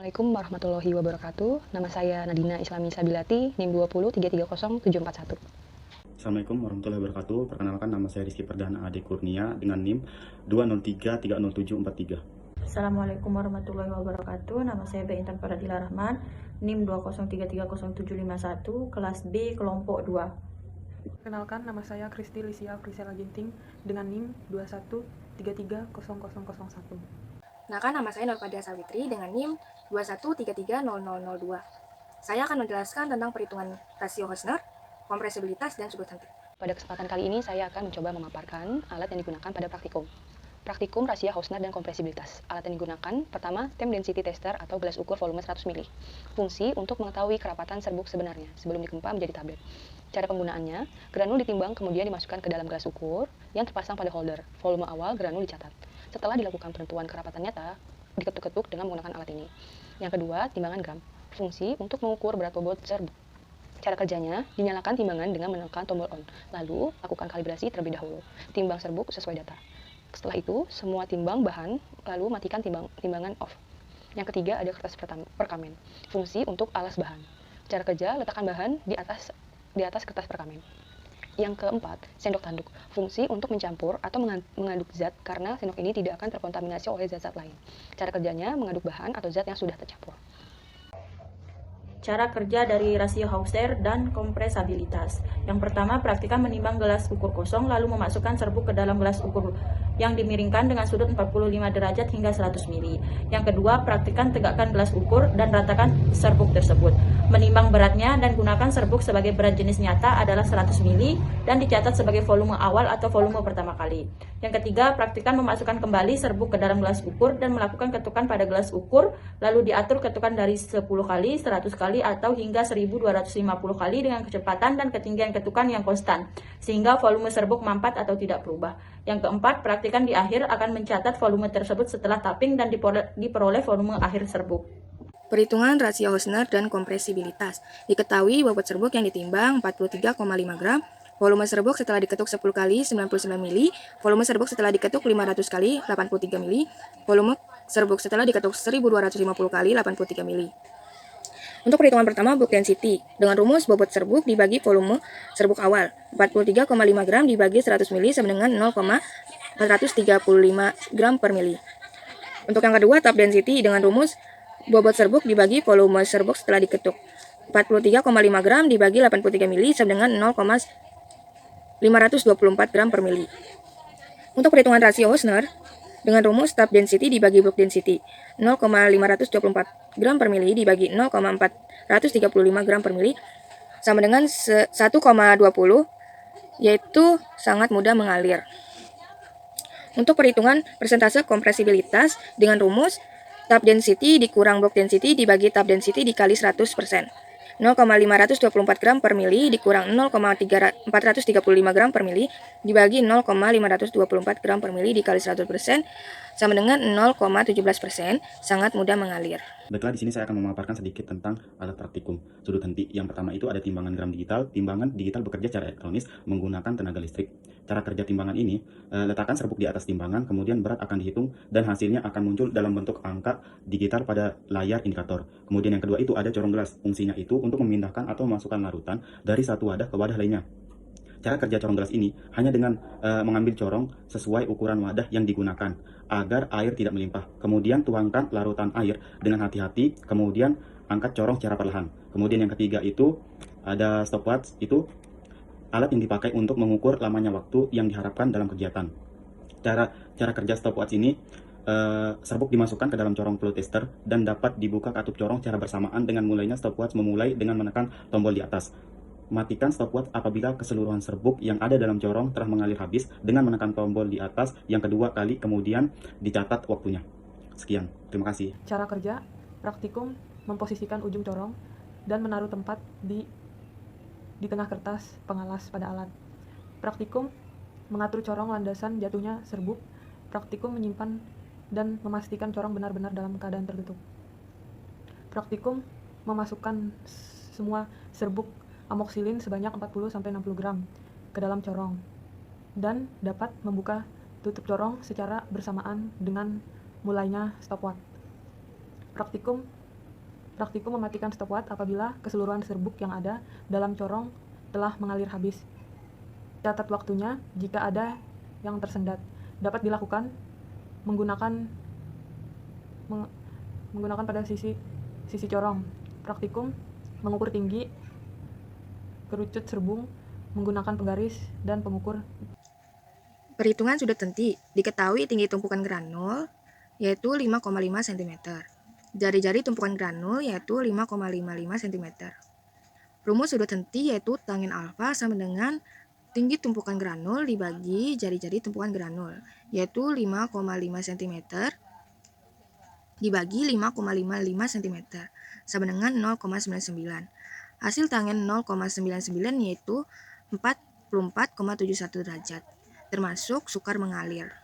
Assalamualaikum warahmatullahi wabarakatuh. Nama saya Nadina Islami Sabilati, NIM 20330741. Assalamualaikum warahmatullahi wabarakatuh. Perkenalkan, nama saya Rizky Perdana Ade Kurnia dengan NIM 203307343. Assalamualaikum warahmatullahi wabarakatuh. Nama saya Intan Faradila Rahman, NIM 203300751, kelas B, kelompok 2. Perkenalkan, nama saya Kristi Lisia Priscilla Ginting dengan NIM 2133001. Kenalkan, nama saya Nurfadia Sawitri dengan NIM 213300002. Saya akan menjelaskan tentang perhitungan rasio Hausner, kompresibilitas, dan sudut henti. Pada kesempatan kali ini saya akan mencoba memaparkan alat yang digunakan pada praktikum. Praktikum rasia Hausner dan kompresibilitas. Alat yang digunakan, pertama, temp density tester atau gelas ukur volume 100 ml. Fungsi untuk mengetahui kerapatan serbuk sebenarnya sebelum dikempa menjadi tablet. Cara penggunaannya, granul ditimbang kemudian dimasukkan ke dalam gelas ukur yang terpasang pada holder. Volume awal granul dicatat. Setelah dilakukan penentuan kerapatan nyata, diketuk-ketuk dengan menggunakan alat ini. Yang kedua, timbangan gram. Fungsi untuk mengukur berat bobot serbuk. Cara kerjanya, dinyalakan timbangan dengan menekan tombol on. Lalu, lakukan kalibrasi terlebih dahulu. Timbang serbuk sesuai data. Setelah itu, semua timbang bahan, lalu matikan timbangan off. Yang ketiga, ada kertas perkamen. Fungsi untuk alas bahan. Cara kerja, letakkan bahan di atas kertas perkamen. Yang keempat, sendok tanduk. Fungsi untuk mencampur atau mengaduk zat karena sendok ini tidak akan terkontaminasi oleh zat-zat lain. Cara kerjanya, mengaduk bahan atau zat yang sudah tercampur. Cara kerja dari rasio Hausner dan kompresabilitas. Yang pertama, praktikan menimbang gelas ukur kosong lalu memasukkan serbuk ke dalam gelas ukur yang dimiringkan dengan sudut 45 derajat hingga 100 mili. Yang kedua, praktikan tegakkan gelas ukur dan ratakan serbuk tersebut. Menimbang beratnya dan gunakan serbuk sebagai berat jenis nyata adalah 100 mili dan dicatat sebagai volume awal atau volume pertama kali. Yang ketiga, praktikan memasukkan kembali serbuk ke dalam gelas ukur dan melakukan ketukan pada gelas ukur, lalu diatur ketukan dari 10 kali, 100 kali, atau hingga 1250 kali dengan kecepatan dan ketinggian ketukan yang konstan, sehingga volume serbuk mampat atau tidak berubah. Yang keempat, praktikan di akhir akan mencatat volume tersebut setelah tapping dan diperoleh volume akhir serbuk. Perhitungan rasio Hausner dan kompresibilitas. Diketahui bobot serbuk yang ditimbang 43,5 gram, volume serbuk setelah diketuk 10 kali 99 mili, volume serbuk setelah diketuk 500 kali 83 mili, volume serbuk setelah diketuk 1250 kali 83 mili. Untuk perhitungan pertama, bulk density. Dengan rumus bobot serbuk dibagi volume serbuk awal. 43,5 gram dibagi 100 mili sama dengan 0,435 gram per mili. Untuk yang kedua, tap density dengan rumus bobot serbuk dibagi volume serbuk setelah diketuk. 43,5 gram dibagi 83 mili sama dengan 0,524 gram per mili. Untuk perhitungan rasio Hausner, dengan rumus tap density dibagi bulk density. 0,524 gram per mili dibagi 0,435 gram per mili sama dengan 1,20, yaitu sangat mudah mengalir. Untuk perhitungan persentase kompresibilitas dengan rumus tap density dikurang bulk density dibagi tap density dikali 100%. 0,524 gram per mili dikurang 0,435 gram per mili dibagi 0,524 gram per mili dikali 100% sama dengan 0,17%, sangat mudah mengalir. Baiklah, di sini saya akan memaparkan sedikit tentang alat praktikum sudut henti. Yang pertama itu ada timbangan gram digital. Timbangan digital bekerja secara elektronis menggunakan tenaga listrik. Cara kerja timbangan ini, letakkan serbuk di atas timbangan, kemudian berat akan dihitung dan hasilnya akan muncul dalam bentuk angka digital pada layar indikator. Kemudian yang kedua itu ada corong gelas. Fungsinya itu untuk memindahkan atau memasukkan larutan dari satu wadah ke wadah lainnya. Cara kerja corong gelas ini hanya dengan mengambil corong sesuai ukuran wadah yang digunakan agar air tidak melimpah. Kemudian tuangkan larutan air dengan hati-hati, kemudian angkat corong secara perlahan. Kemudian yang ketiga itu ada stopwatch, itu alat yang dipakai untuk mengukur lamanya waktu yang diharapkan dalam kegiatan. Cara kerja stopwatch ini, serbuk dimasukkan ke dalam corong flow tester dan dapat dibuka katup corong secara bersamaan dengan mulainya stopwatch memulai dengan menekan tombol di atas. Matikan stopwatch apabila keseluruhan serbuk yang ada dalam corong telah mengalir habis dengan menekan tombol di atas yang kedua kali, kemudian dicatat waktunya. Sekian, terima kasih. Cara kerja, praktikum memposisikan ujung corong dan menaruh tempat di tengah kertas pengalas pada alat. Praktikum mengatur corong landasan jatuhnya serbuk. Praktikum menyimpan dan memastikan corong benar-benar dalam keadaan tertutup. Praktikum memasukkan semua serbuk amoksilin sebanyak 40-60 gram ke dalam corong dan dapat membuka tutup corong secara bersamaan dengan mulainya stopwatch. Praktikum Praktikum mematikan stopwatch apabila keseluruhan serbuk yang ada dalam corong telah mengalir habis. Catat waktunya jika ada yang tersendat. Dapat dilakukan menggunakan pada sisi corong. Praktikum mengukur tinggi kerucut serbung menggunakan penggaris dan pengukur. Perhitungan sudut henti. Diketahui tinggi tumpukan granul yaitu 5,5 cm. Jari-jari tumpukan granul yaitu 5,55 cm. Rumus sudut henti yaitu tanggen alfa sama dengan tinggi tumpukan granul dibagi jari-jari tumpukan granul, yaitu 5,5 cm dibagi 5,55 cm, sama dengan 0,99. Hasil tanggen 0,99 yaitu 44,71 derajat, termasuk sukar mengalir.